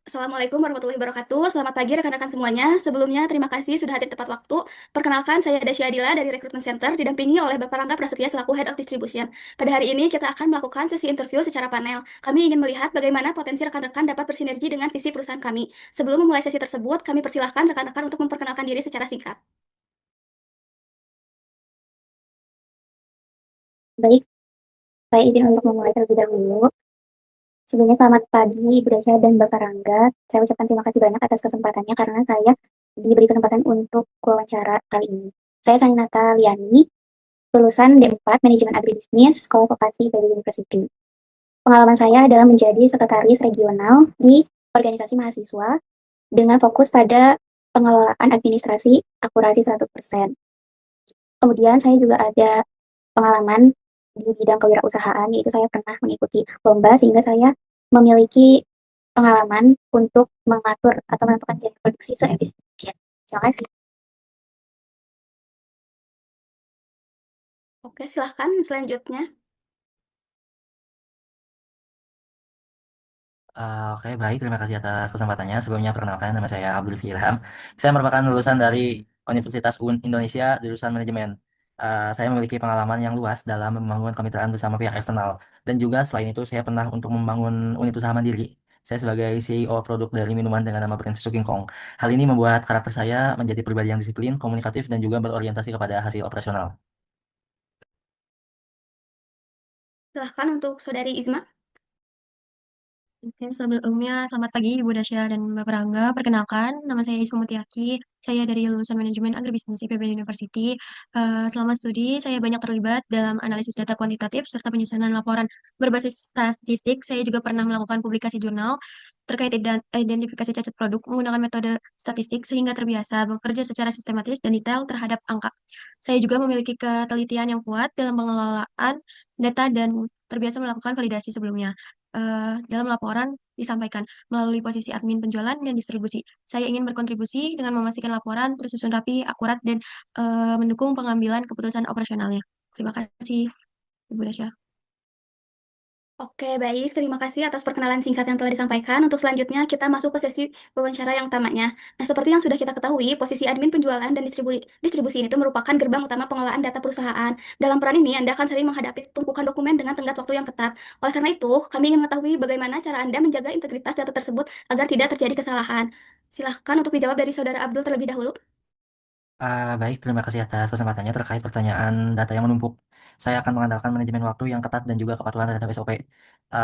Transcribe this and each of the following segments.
Assalamualaikum warahmatullahi wabarakatuh. Selamat pagi rekan-rekan semuanya. Sebelumnya, terima kasih sudah hadir tepat waktu. Perkenalkan, saya Dasya Adila dari Recruitment Center, didampingi oleh Bapak Rangga Prasetya selaku Head of Distribution. Pada hari ini, kita akan melakukan sesi interview secara panel. Kami ingin melihat bagaimana potensi rekan-rekan dapat bersinergi dengan visi perusahaan kami. Sebelum memulai sesi tersebut, kami persilahkan rekan-rekan untuk memperkenalkan diri secara singkat. Baik, saya izin untuk memulai terlebih dahulu. Sebelumnya selamat pagi Ibu Dasya dan Bapak Rangga. Saya ucapkan terima kasih banyak atas kesempatannya karena saya diberi kesempatan untuk wawancara kali ini. Saya Saninata Liani, lulusan D4 Manajemen Agribisnis Sekolah Vokasi IPB University. Pengalaman saya adalah menjadi sekretaris regional di organisasi mahasiswa dengan fokus pada pengelolaan administrasi akurasi 100%. Kemudian saya juga ada pengalaman di bidang kewirausahaan, yaitu saya pernah mengikuti lomba sehingga saya memiliki pengalaman untuk mengatur atau menentukan biaya produksi seefisien mungkin. Terima kasih. Oke, silahkan selanjutnya. Oke, baik. Terima kasih atas kesempatannya. Sebelumnya, perkenalkan, nama saya Abdul Firham. Saya merupakan lulusan dari Universitas Indonesia, jurusan Manajemen. Saya memiliki pengalaman yang luas dalam membangun kemitraan bersama pihak eksternal. Dan juga selain itu, saya pernah untuk membangun unit usaha mandiri. Saya sebagai CEO produk dari minuman dengan nama brand Susu King Kong. Hal ini membuat karakter saya menjadi pribadi yang disiplin, komunikatif, dan juga berorientasi kepada hasil operasional. Silahkan untuk Saudari Izma. Oke, sebelumnya selamat pagi Ibu Dasya dan Bapak Rangga. Perkenalkan, nama saya Isma Mutiaki. Saya dari lulusan Manajemen Agribisnis IPB University. Selama studi, saya banyak terlibat dalam analisis data kuantitatif serta penyusunan laporan berbasis statistik. Saya juga pernah melakukan publikasi jurnal terkait identifikasi cacat produk menggunakan metode statistik sehingga terbiasa bekerja secara sistematis dan detail terhadap angka. Saya juga memiliki ketelitian yang kuat dalam pengelolaan data dan terbiasa melakukan validasi sebelumnya. Dalam laporan disampaikan melalui posisi admin penjualan dan distribusi. Saya ingin berkontribusi dengan memastikan laporan tersusun rapi, akurat, dan mendukung pengambilan keputusan operasionalnya. Terima kasih, Ibu Dasya. Oke, baik. Terima kasih atas perkenalan singkat yang telah disampaikan. Untuk selanjutnya, kita masuk ke sesi wawancara yang utamanya. Nah, seperti yang sudah kita ketahui, posisi admin penjualan dan distribusi ini itu merupakan gerbang utama pengelolaan data perusahaan. Dalam peran ini, Anda akan sering menghadapi tumpukan dokumen dengan tenggat waktu yang ketat. Oleh karena itu, kami ingin mengetahui bagaimana cara Anda menjaga integritas data tersebut agar tidak terjadi kesalahan. Silahkan untuk dijawab dari Saudara Abdul terlebih dahulu. Baik, terima kasih atas kesempatannya terkait pertanyaan data yang menumpuk. Saya akan mengandalkan manajemen waktu yang ketat dan juga kepatuhan terhadap SOP.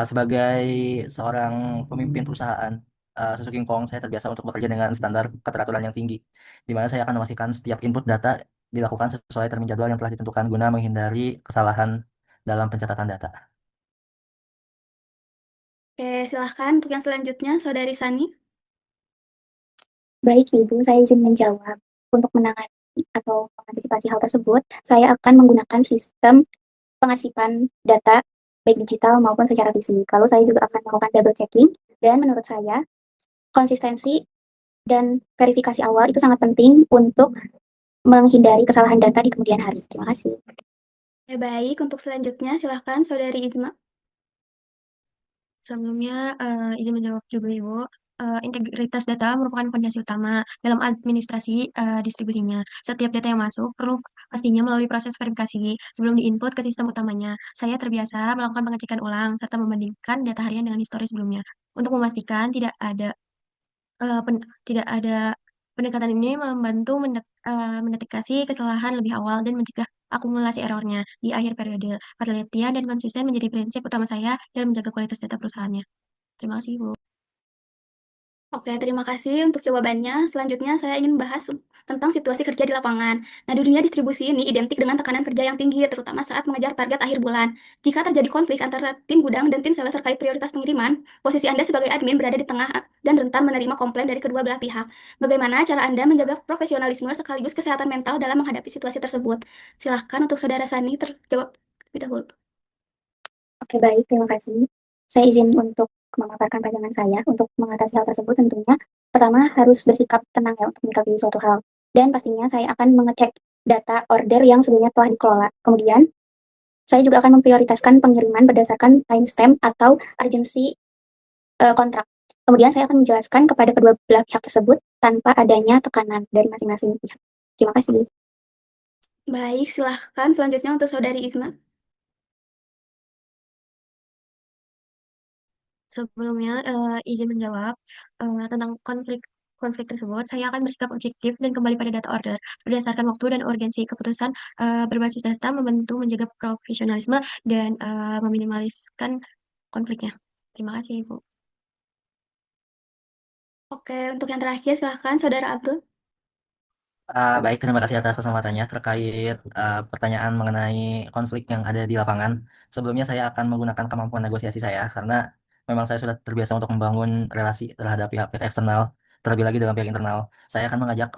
Sebagai seorang pemimpin perusahaan, Susu King Kong, saya terbiasa untuk bekerja dengan standar keteraturan yang tinggi, di mana saya akan memastikan setiap input data dilakukan sesuai termin jadwal yang telah ditentukan guna menghindari kesalahan dalam pencatatan data. Oke, silahkan untuk yang selanjutnya, Saudari Sani. Baik Ibu, saya izin menjawab. Untuk menangani atau mengantisipasi hal tersebut, saya akan menggunakan sistem pengasipan data baik digital maupun secara fisik. Lalu saya juga akan melakukan double checking dan menurut saya konsistensi dan verifikasi awal itu sangat penting untuk menghindari kesalahan data di kemudian hari. Terima kasih. Oke, baik. Untuk selanjutnya, silahkan Saudari Izma. Sebelumnya, izin menjawab juga Ibu. Integritas data merupakan fondasi utama dalam administrasi distribusinya. Setiap data yang masuk perlu pastinya melalui proses verifikasi sebelum diinput ke sistem utamanya. Saya terbiasa melakukan pengecekan ulang serta membandingkan data harian dengan histori sebelumnya untuk memastikan tidak ada pendekatan ini membantu mendeteksi kesalahan lebih awal dan mencegah akumulasi errornya di akhir periode. Penelitian dan konsisten menjadi prinsip utama saya dalam menjaga kualitas data perusahaannya. Terima kasih, Bu. Oke, terima kasih untuk jawabannya. Selanjutnya, saya ingin bahas tentang situasi kerja di lapangan. Nah, di dunia distribusi ini identik dengan tekanan kerja yang tinggi, terutama saat mengejar target akhir bulan. Jika terjadi konflik antara tim gudang dan tim sales terkait prioritas pengiriman, posisi Anda sebagai admin berada di tengah dan rentan menerima komplain dari kedua belah pihak. Bagaimana cara Anda menjaga profesionalisme sekaligus kesehatan mental dalam menghadapi situasi tersebut? Silahkan untuk Saudara Sani terjawab terlebih dahulu. Oke, baik, terima kasih. Saya izin untuk memaparkan pandangan saya untuk mengatasi hal tersebut tentunya. Pertama, harus bersikap tenang ya untuk menyikapi suatu hal. Dan pastinya saya akan mengecek data order yang sebelumnya telah dikelola. Kemudian, saya juga akan memprioritaskan pengiriman berdasarkan timestamp atau urgency kontrak. Kemudian saya akan menjelaskan kepada kedua belah pihak tersebut tanpa adanya tekanan dari masing-masing pihak. Terima kasih. Baik, silahkan selanjutnya untuk Saudari Isma. Sebelumnya, izin menjawab tentang konflik konflik tersebut. Saya akan bersikap objektif dan kembali pada data order berdasarkan waktu dan urgensi keputusan berbasis data membantu menjaga profesionalisme dan meminimaliskan konfliknya. Terima kasih, Ibu. Oke, untuk yang terakhir silahkan Saudara Abdul. Baik, terima kasih atas kesempatannya terkait pertanyaan mengenai konflik yang ada di lapangan. Sebelumnya saya akan menggunakan kemampuan negosiasi saya karena memang saya sudah terbiasa untuk membangun relasi terhadap pihak-pihak eksternal, terlebih lagi dalam pihak internal. Saya akan mengajak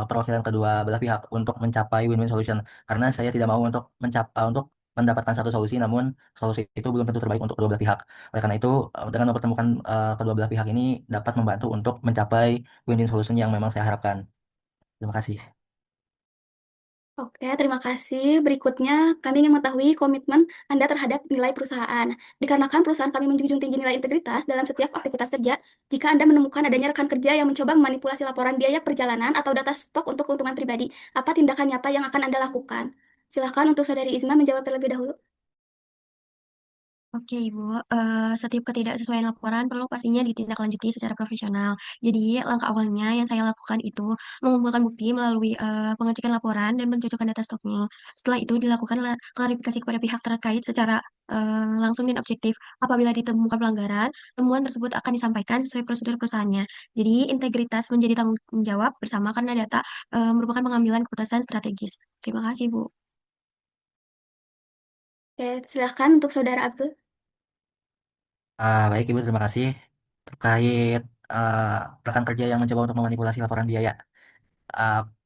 perwakilan kedua belah pihak untuk mencapai win-win solution karena saya tidak mau untuk mendapatkan satu solusi, namun solusi itu belum tentu terbaik untuk kedua belah pihak. Oleh karena itu, dengan mempertemukan kedua belah pihak ini dapat membantu untuk mencapai win-win solution yang memang saya harapkan. Terima kasih. Oke, terima kasih. Berikutnya, kami ingin mengetahui komitmen Anda terhadap nilai perusahaan. Dikarenakan perusahaan kami menjunjung tinggi nilai integritas dalam setiap aktivitas kerja, jika Anda menemukan adanya rekan kerja yang mencoba memanipulasi laporan biaya perjalanan atau data stok untuk keuntungan pribadi, apa tindakan nyata yang akan Anda lakukan? Silakan untuk Saudari Isma menjawab terlebih dahulu. Oke, Ibu. Setiap ketidaksesuaian laporan perlu pastinya ditindaklanjuti secara profesional. Jadi, langkah awalnya yang saya lakukan itu mengumpulkan bukti melalui pengecekan laporan dan mencocokkan data stoknya. Setelah itu dilakukan klarifikasi kepada pihak terkait secara langsung dan objektif. Apabila ditemukan pelanggaran, temuan tersebut akan disampaikan sesuai prosedur perusahaannya. Jadi, integritas menjadi tanggung jawab bersama karena data merupakan pengambilan keputusan strategis. Terima kasih, Bu. Oke, silakan untuk Saudara Abdul. Baik Ibu, terima kasih. Terkait uh, rekan kerja yang mencoba untuk memanipulasi laporan biaya.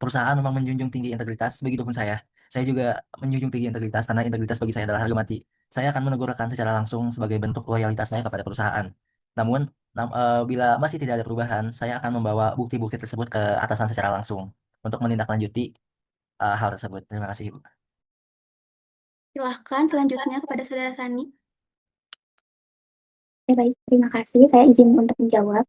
Perusahaan memang menjunjung tinggi integritas, begitupun saya. Saya juga menjunjung tinggi integritas karena integritas bagi saya adalah harga mati. Saya akan menegur rekan secara langsung sebagai bentuk loyalitas saya kepada perusahaan. Namun, bila masih tidak ada perubahan, saya akan membawa bukti-bukti tersebut ke atasan secara langsung untuk menindaklanjuti hal tersebut. Terima kasih Ibu. Silahkan selanjutnya kepada Saudara Sani. Oke, baik. Terima kasih. Saya izin untuk menjawab.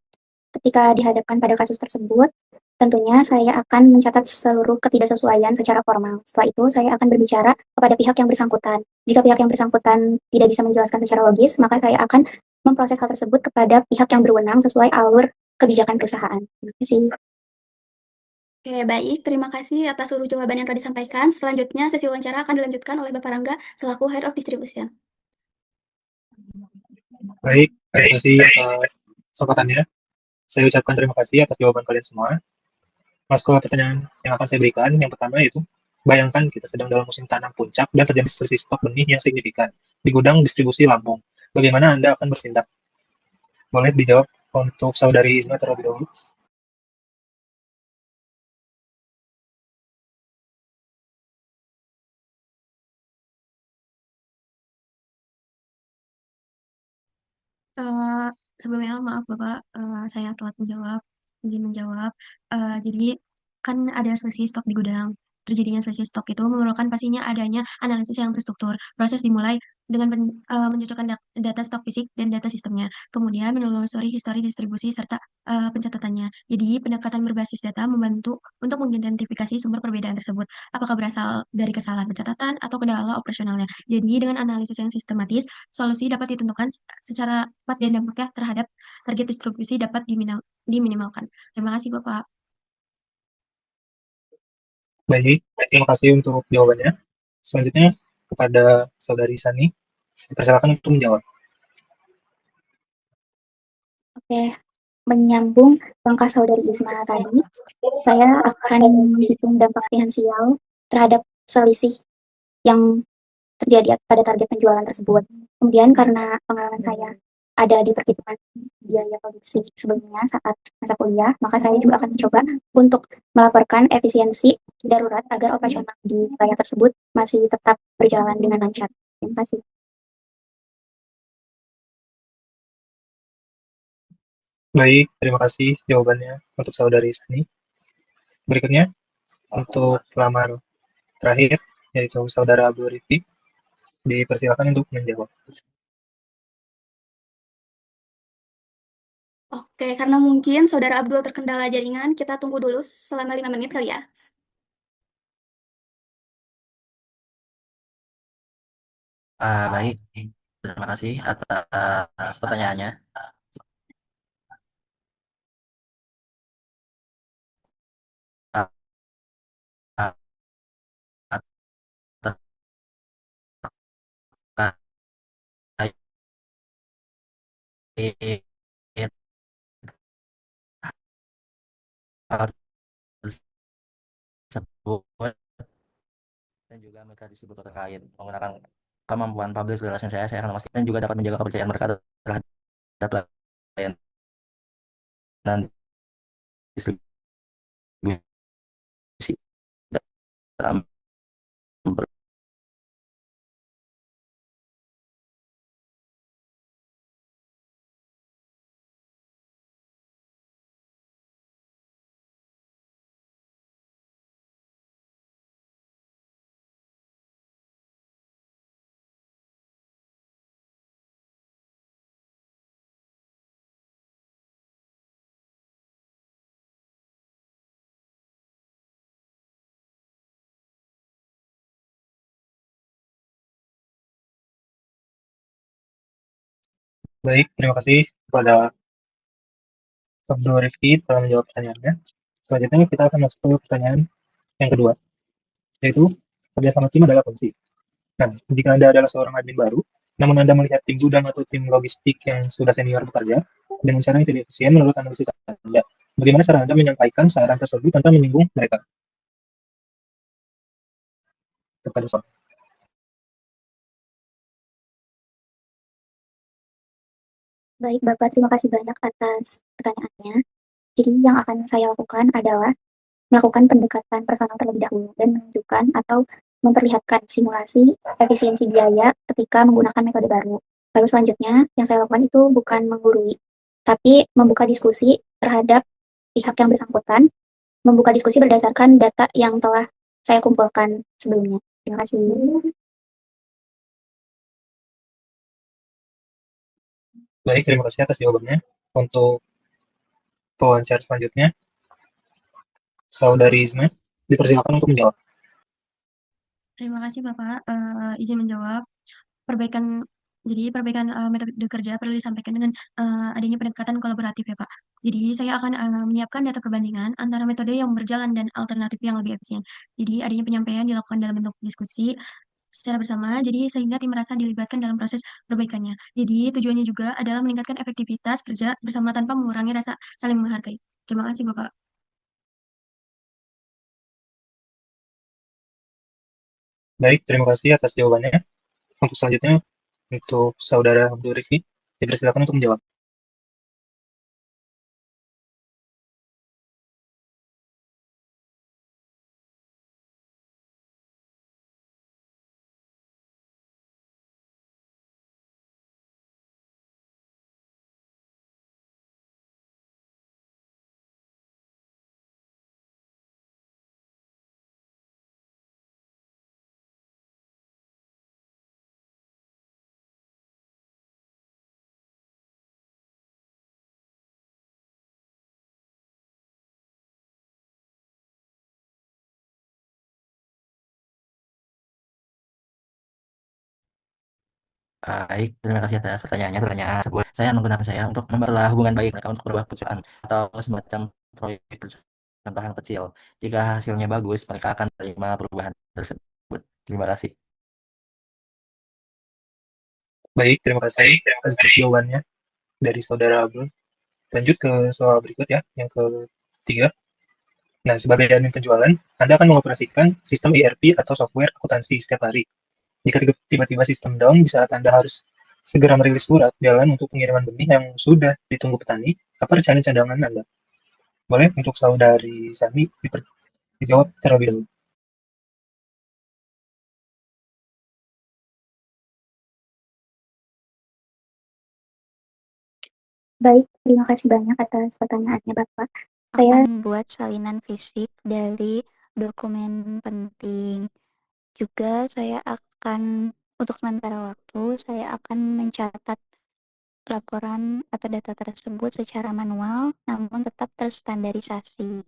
Ketika dihadapkan pada kasus tersebut, tentunya saya akan mencatat seluruh ketidaksesuaian secara formal. Setelah itu, saya akan berbicara kepada pihak yang bersangkutan. Jika pihak yang bersangkutan tidak bisa menjelaskan secara logis, maka saya akan memproses hal tersebut kepada pihak yang berwenang sesuai alur kebijakan perusahaan. Terima kasih. Oke, baik. Terima kasih atas seluruh jawaban yang telah disampaikan. Selanjutnya, sesi wawancara akan dilanjutkan oleh Bapak Rangga selaku Head of Distribution. Baik, terima kasih atas kesempatannya. Saya ucapkan terima kasih atas jawaban kalian semua. Masuk ke pertanyaan yang akan saya berikan. Yang pertama yaitu, bayangkan kita sedang dalam musim tanam puncak dan terjadi selisih stok benih yang signifikan di gudang distribusi Lampung. Bagaimana Anda akan bertindak? Boleh dijawab untuk Saudari Isma terlebih dahulu. Eh, Sebelumnya maaf Bapak, saya telat menjawab, izin menjawab. Jadi kan ada selisih stok di gudang. Terjadinya selisih stok itu memerlukan pastinya adanya analisis yang terstruktur. Proses dimulai dengan mencocokkan data stok fisik dan data sistemnya. Kemudian menelusuri histori distribusi serta pencatatannya. Jadi pendekatan berbasis data membantu untuk mengidentifikasi sumber perbedaan tersebut. Apakah berasal dari kesalahan pencatatan atau kendala operasionalnya. Jadi dengan analisis yang sistematis, solusi dapat ditentukan secara tepat dan dampaknya terhadap target distribusi dapat diminimalkan. Terima kasih Bapak. Baik, terima kasih untuk jawabannya. Selanjutnya, kepada Saudari Sani, dipersilakan untuk menjawab. Oke, menyambung langkah saudari Isma tadi, saya akan menghitung dampak finansial terhadap selisih yang terjadi pada target penjualan tersebut. Kemudian karena pengalaman saya ada di perhitungan biaya produksi sebelumnya saat masa kuliah, maka saya juga akan mencoba untuk melaporkan efisiensi darurat agar operasional di wilayah tersebut masih tetap berjalan dengan lancar. Terima kasih. Baik, terima kasih jawabannya untuk Saudari Sani. Berikutnya, untuk pelamar terakhir, yaitu Saudara Abdul Rifki, dipersilakan untuk menjawab. Oke, karena mungkin Saudara Abdul terkendala jaringan, kita tunggu dulu selama 5 menit kali ya. Baik, terima kasih atas pertanyaannya. Ah, ah, terkait hal tersebut dan juga mereka distributor terkait menggunakan kemampuan public relation saya akan memastikan dan juga dapat menjaga kepercayaan mereka terhadap layanan distribusi dalam Baik, terima kasih kepada Abdul Rifki telah menjawab pertanyaannya. Selanjutnya kita akan masuk ke pertanyaan yang kedua, yaitu kerjasama tim adalah kunci. Nah, jika Anda adalah seorang admin baru, namun Anda melihat tim gudang atau tim logistik yang sudah senior bekerja dengan cara yang tidak efisien menurut analisis Anda, bagaimana cara Anda menyampaikan saran tersebut tanpa menyinggung mereka kepada seorang? Baik, Bapak, terima kasih banyak atas pertanyaannya. Jadi yang akan saya lakukan adalah melakukan pendekatan personal terlebih dahulu dan menunjukkan atau memperlihatkan simulasi efisiensi biaya ketika menggunakan metode baru. Lalu selanjutnya yang saya lakukan itu bukan menggurui, tapi membuka diskusi terhadap pihak yang bersangkutan, membuka diskusi berdasarkan data yang telah saya kumpulkan sebelumnya. Terima kasih. Baik, terima kasih atas jawabannya. Untuk wawancara selanjutnya, Saudari Isma, dipersilakan untuk menjawab. Terima kasih Bapak, izin menjawab. Perbaikan perbaikan metode kerja perlu disampaikan dengan adanya pendekatan kolaboratif ya Pak. Jadi saya akan menyiapkan data perbandingan antara metode yang berjalan dan alternatif yang lebih efisien. Jadi adanya penyampaian dilakukan dalam bentuk diskusi secara bersama, jadi sehingga tim merasa dilibatkan dalam proses perbaikannya. Jadi tujuannya juga adalah meningkatkan efektivitas kerja bersama tanpa mengurangi rasa saling menghargai. Terima kasih Bapak. Baik, terima kasih atas jawabannya. Untuk selanjutnya, untuk Saudara Abdul Rifki, dipersilakan untuk menjawab. Baik, terima kasih atas pertanyaannya. Pertanyaan tersebut saya menggunakan saya untuk memperlah hubungan baik mereka untuk berubah perusahaan atau semacam proyek contohan kecil. Jika hasilnya bagus, mereka akan terima perubahan tersebut. Terima kasih. Baik, terima kasih untuk jawabannya dari Saudara Abdul. Lanjut ke soal berikut ya, yang ketiga. Nah, sebagai admin penjualan, Anda akan mengoperasikan sistem ERP atau software akuntansi setiap hari. Jika tiba-tiba sistem down di saat Anda harus segera merilis surat jalan untuk pengiriman benih yang sudah ditunggu petani, apa rencana cadangan Anda? Boleh untuk Saudari Sami dijawab terlebih dahulu. Baik, terima kasih banyak atas pertanyaannya Bapak. Saya Akan membuat salinan fisik dari dokumen penting. Juga saya akan untuk sementara waktu saya akan mencatat laporan atau data tersebut secara manual namun tetap terstandarisasi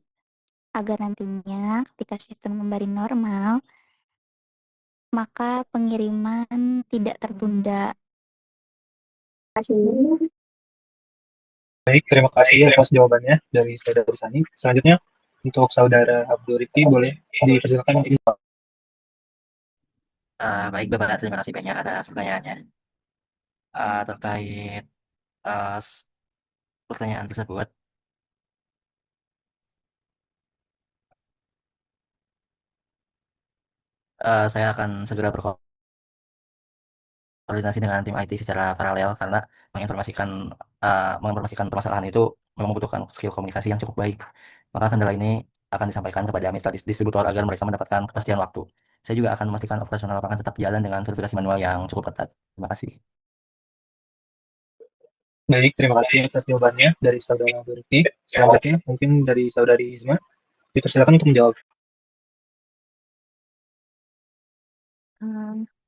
agar nantinya ketika sistem kembali normal maka pengiriman tidak tertunda. Terima kasih. Baik, terima kasih atas jawabannya dari Saudara Sani. Selanjutnya, untuk Saudara Abdul Rifki, boleh dipersilakan untuk menjawab. Baik Bapak, terima kasih banyak atas pertanyaannya. Terkait pertanyaan tersebut, saya akan segera berkoordinasi dengan tim IT secara paralel karena menginformasikan menginformasikan permasalahan itu memang membutuhkan skill komunikasi yang cukup baik. Maka kendala ini akan disampaikan kepada mitra distributor agar mereka mendapatkan kepastian waktu. Saya juga akan memastikan operasional lapangan tetap jalan dengan verifikasi manual yang cukup ketat. Terima kasih. Baik, terima kasih atas jawabannya dari Saudara Abdul Rifki. Selanjutnya, mungkin dari Saudari Izma, dipersilakan untuk menjawab.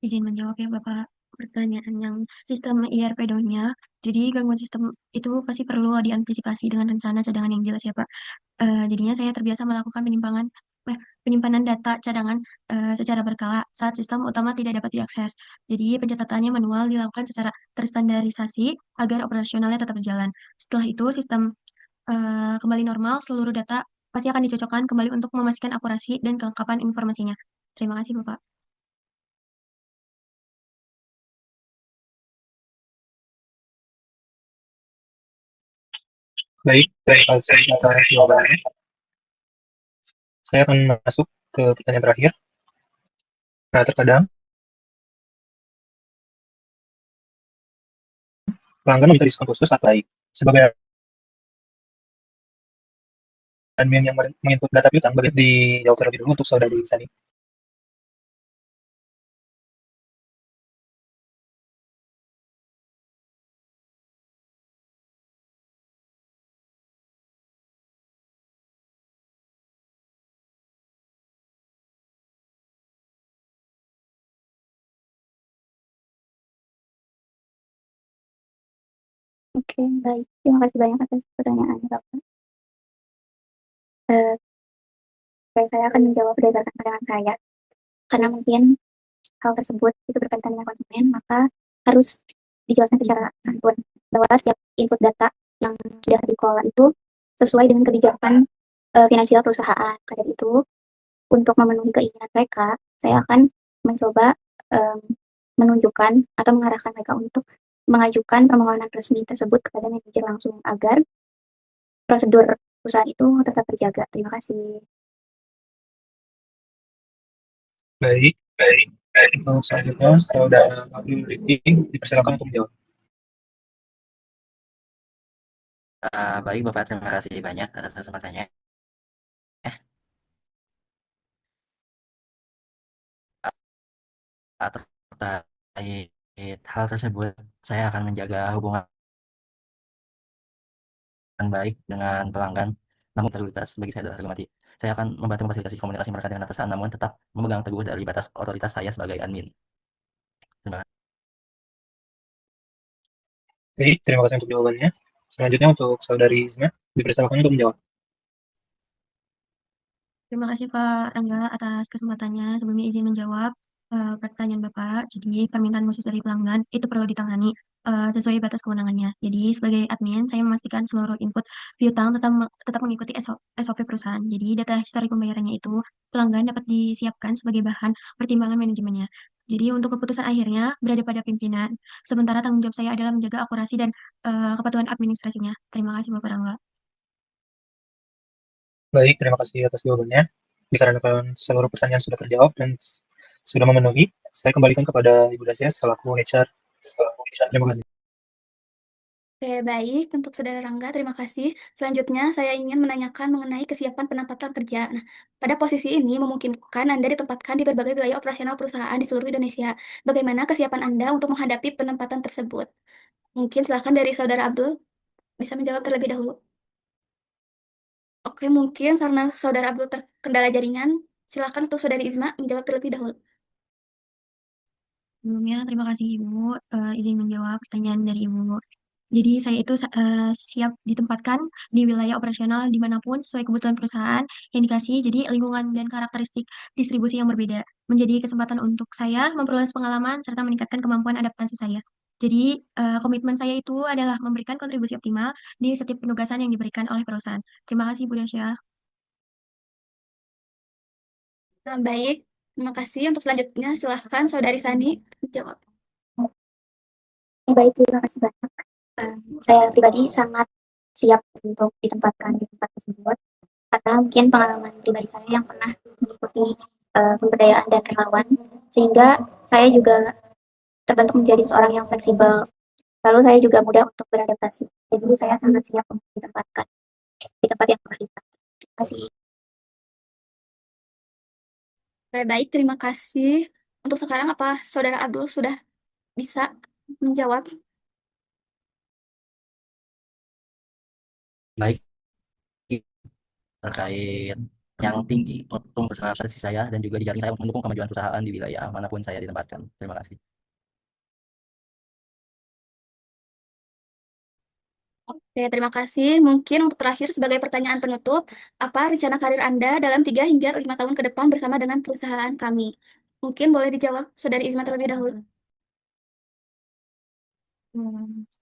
Izin menjawab ya Bapak pertanyaan yang sistem IRP down-nya. Jadi gangguan sistem itu pasti perlu diantisipasi dengan rencana cadangan yang jelas ya Pak. Jadinya saya terbiasa melakukan penyimpanan data cadangan secara berkala saat sistem utama tidak dapat diakses. Jadi pencatatannya manual dilakukan secara terstandarisasi agar operasionalnya tetap berjalan. Setelah itu sistem kembali normal, seluruh data pasti akan dicocokkan kembali untuk memastikan akurasi dan kelengkapan informasinya. Terima kasih Bapak. Baik, terima kasih atas jawabannya. Saya akan masuk ke pertanyaan terakhir. Nah, terkadang pelanggan meminta diskon khusus atau baik. Sebagai admin yang menginput data piutang, boleh dijawab terlebih dulu untuk Saudari Sani. Oke, baik. Terima kasih banyak atas pertanyaannya, Bapak. Eh, saya akan menjawab berdasarkan pandangan saya. Karena mungkin hal tersebut itu berkaitan dengan konsumen, maka harus dijelaskan secara santun bahwa setiap input data yang sudah dikelola itu sesuai dengan kebijakan finansial perusahaan. Karena itu, untuk memenuhi keinginan mereka, saya akan mencoba menunjukkan atau mengarahkan mereka untuk mengajukan permohonan resmi tersebut kepada manajer langsung agar prosedur perusahaan itu tetap terjaga. Terima kasih. Baik, untuk selanjutnya Saudara Abdul Rifki, dipersilakan untuk menjawab. Baik Bapak, terima kasih banyak atas kesempatannya. Terkait hal tersebut, saya akan menjaga hubungan baik dengan pelanggan, namun prioritas bagi saya adalah harga mati. Saya akan membantu memfasilitasi komunikasi mereka dengan atasan, namun tetap memegang teguh dari batas otoritas saya sebagai admin. Terima kasih. Baik, terima kasih untuk jawabannya. Selanjutnya untuk Saudari Izma, dipersilakan untuk menjawab. Terima kasih Pak Rangga atas kesempatannya. Sebelumnya izin menjawab pertanyaan Bapak. Jadi permintaan khusus dari pelanggan itu perlu ditangani sesuai batas kewenangannya. Jadi sebagai admin, saya memastikan seluruh input piutang tetap mengikuti SOP perusahaan. Jadi data histori pembayarannya itu pelanggan dapat disiapkan sebagai bahan pertimbangan manajemennya. Jadi untuk keputusan akhirnya berada pada pimpinan. Sementara tanggung jawab saya adalah menjaga akurasi dan kepatuhan administrasinya. Terima kasih Bapak Rangga. Baik, terima kasih atas jawabannya. Dikarenakan seluruh pertanyaan sudah terjawab dan sudah memenuhi, saya kembalikan kepada Ibu Dasya selaku HR. Terima kasih. Oke, baik. Untuk Saudara Rangga, terima kasih. Selanjutnya, saya ingin menanyakan mengenai kesiapan penempatan kerja. Nah, pada posisi ini memungkinkan Anda ditempatkan di berbagai wilayah operasional perusahaan di seluruh Indonesia. Bagaimana kesiapan Anda untuk menghadapi penempatan tersebut? Mungkin silakan dari Saudara Abdul bisa menjawab terlebih dahulu. Oke, mungkin karena Saudara Abdul terkendala jaringan, silakan untuk Saudari Izma menjawab terlebih dahulu. Sebelumnya, terima kasih Ibu izin menjawab pertanyaan dari Ibu. Jadi saya itu siap ditempatkan di wilayah operasional dimanapun sesuai kebutuhan perusahaan yang dikasih. Jadi lingkungan dan karakteristik distribusi yang berbeda menjadi kesempatan untuk saya memperluas pengalaman serta meningkatkan kemampuan adaptasi saya. Jadi komitmen saya itu adalah memberikan kontribusi optimal di setiap penugasan yang diberikan oleh perusahaan. Terima kasih Bu Dasya. Nah, baik, terima kasih. Untuk selanjutnya, silahkan Saudari Sani menjawab. Baik, terima kasih banyak. Saya pribadi sangat siap untuk ditempatkan di tempat tersebut karena mungkin pengalaman pribadi saya yang pernah mengikuti pemberdayaan dan relawan, sehingga saya juga terbentuk menjadi seorang yang fleksibel. Lalu saya juga mudah untuk beradaptasi. Jadi saya sangat siap untuk ditempatkan di tempat yang telah ditempatkan. Terima kasih. Baik, terima kasih. Untuk sekarang, apa Saudara Abdul sudah bisa menjawab? Baik, terkait yang tinggi untuk personalisasi saya dan juga di jaring saya untuk mendukung kemajuan perusahaan di wilayah manapun saya ditempatkan. Terima kasih. Oke, terima kasih. Mungkin untuk terakhir sebagai pertanyaan penutup, apa rencana karir Anda dalam 3 hingga 5 tahun ke depan bersama dengan perusahaan kami? Mungkin boleh dijawab, Saudari Izma terlebih dahulu.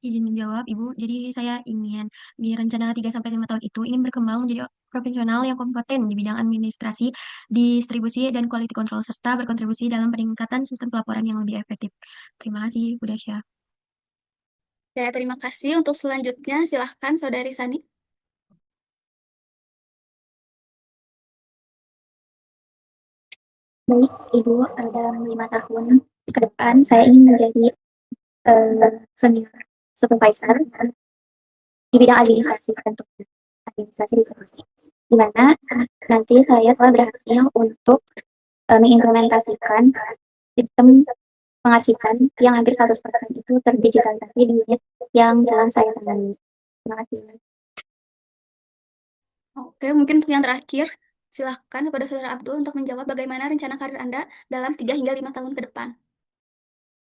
Izin menjawab, Ibu. Jadi saya ingin di rencana 3 sampai 5 tahun itu ingin berkembang menjadi profesional yang kompeten di bidang administrasi, distribusi, dan quality control, serta berkontribusi dalam peningkatan sistem pelaporan yang lebih efektif. Terima kasih, Bu Dasya. Ya, terima kasih. Untuk selanjutnya, silahkan Saudari Sani. Baik, Ibu, dalam 5 tahun ke depan saya ingin menjadi senior supervisor di bidang administrasi tentunya, administrasi distribusi, di mana nanti saya telah berhasil untuk mengimplementasikan sistem pengarsipan yang hampir 100% itu terdigitalisasi di unit yang dalam saya tangani. Terima kasih. Oke, mungkin untuk yang terakhir, silahkan kepada Saudara Abdul untuk menjawab bagaimana rencana karir Anda dalam 3 hingga 5 tahun ke depan.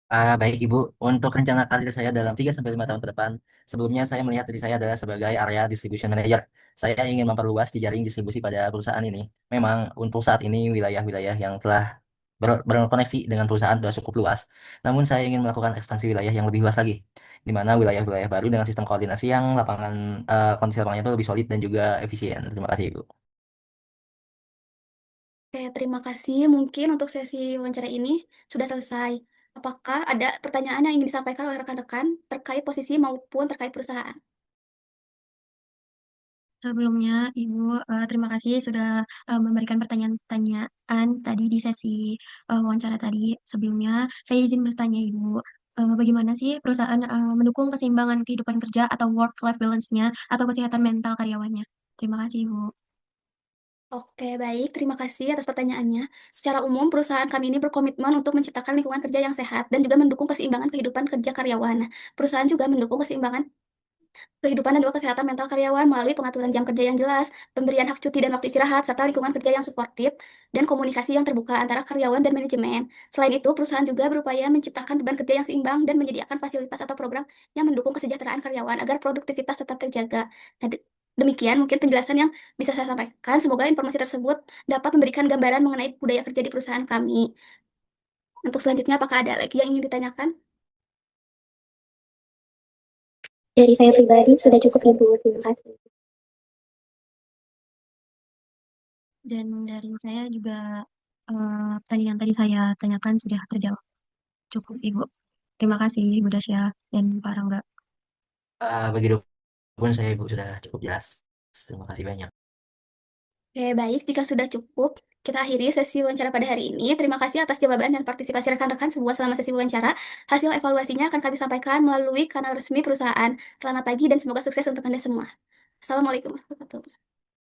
Baik Ibu, untuk rencana karir saya dalam 3 sampai 5 tahun ke depan, sebelumnya saya melihat diri saya adalah sebagai area distribution manager. Saya ingin memperluas jejaring distribusi pada perusahaan ini. Memang untuk saat ini wilayah-wilayah yang telah berkoneksi dengan perusahaan sudah cukup luas. Namun saya ingin melakukan ekspansi wilayah yang lebih luas lagi, di mana wilayah-wilayah baru dengan sistem koordinasi yang kondisi lapangannya itu lebih solid dan juga efisien. Terima kasih Ibu. Oke, terima kasih. Mungkin untuk sesi wawancara ini sudah selesai. Apakah ada pertanyaan yang ingin disampaikan oleh rekan-rekan terkait posisi maupun terkait perusahaan? Sebelumnya, Ibu, terima kasih sudah memberikan pertanyaan-pertanyaan tadi di sesi wawancara tadi. Sebelumnya, saya izin bertanya, Ibu, bagaimana sih perusahaan mendukung keseimbangan kehidupan kerja atau work-life balance-nya atau kesehatan mental karyawannya? Terima kasih, Ibu. Oke, baik. Terima kasih atas pertanyaannya. Secara umum, perusahaan kami ini berkomitmen untuk menciptakan lingkungan kerja yang sehat dan juga mendukung keseimbangan kehidupan kerja karyawan. Nah, perusahaan juga mendukung keseimbangan kehidupan dan juga kesehatan mental karyawan melalui pengaturan jam kerja yang jelas, pemberian hak cuti dan waktu istirahat, serta lingkungan kerja yang suportif, dan komunikasi yang terbuka antara karyawan dan manajemen. Selain itu, perusahaan juga berupaya menciptakan beban kerja yang seimbang dan menyediakan fasilitas atau program yang mendukung kesejahteraan karyawan agar produktivitas tetap terjaga. Nah, demikian mungkin penjelasan yang bisa saya sampaikan. Semoga informasi tersebut dapat memberikan gambaran mengenai budaya kerja di perusahaan kami. Untuk selanjutnya, apakah ada lagi yang ingin ditanyakan? Dari saya pribadi sudah cukup, Ibu. Terima kasih. Dan dari saya juga pertanyaan yang tadi saya tanyakan sudah terjawab. Cukup, Ibu. Terima kasih, Ibu Dasya dan Pak Rangga. Begitupun saya Ibu sudah cukup jelas. Terima kasih banyak. Oke, baik. Jika sudah cukup, kita akhiri sesi wawancara pada hari ini. Terima kasih atas jawaban dan partisipasi rekan-rekan semua selama sesi wawancara. Hasil evaluasinya akan kami sampaikan melalui kanal resmi perusahaan. Selamat pagi dan semoga sukses untuk Anda semua. Assalamualaikum warahmatullahi wabarakatuh.